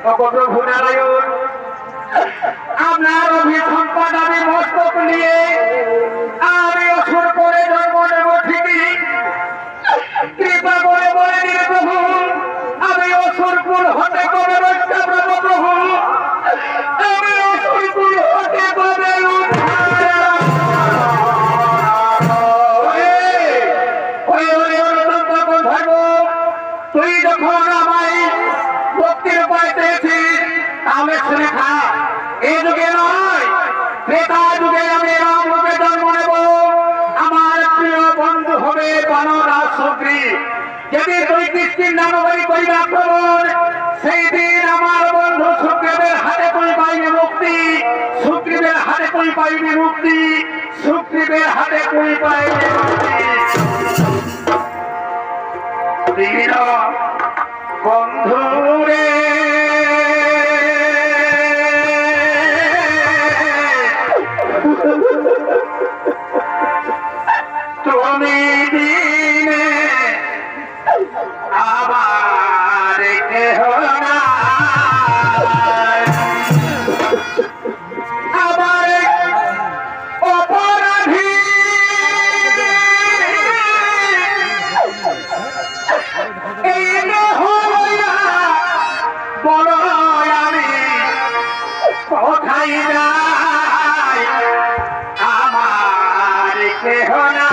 প্রভু নারায়ণ, আপনার অভিসম্পাদ আমি মস্তক নিয়ে আমি অসুর করে জন্ম নেব ঠিকই, কৃপা করে বলে দিন প্রভু আমি অসুরকুল হতে কবে রক্ষা পাবো প্রভু, আমি অসুরকুল হতে কবে তুই যখন আমায় মুক্তির উপায় পেয়েছিস তাহলে শুনে খা, এই যুগে নয় ত্রেতা যুগে আমি রাম রূপে জন্ম নেব, আমার প্রিয় বন্ধু হবে বানরাজ সুগ্রীব। যদি তুই কৃষ্ণের নামবাড়ি করিবে আক্রমণ, সেই দিন আমার বন্ধু সুগ্রীবের হাতে তুই পাইবি মুক্তি, সুগ্রীবের হাতে তুই পাইবি মুক্তি, সুগ্রীবের হাতে তুই পাইবি মুক্তি। বন্ধু রে তুমি দিনে আবার কেহ না, আবার অপরাধী বড় আমি কোথায় যাই আমার কেহ না,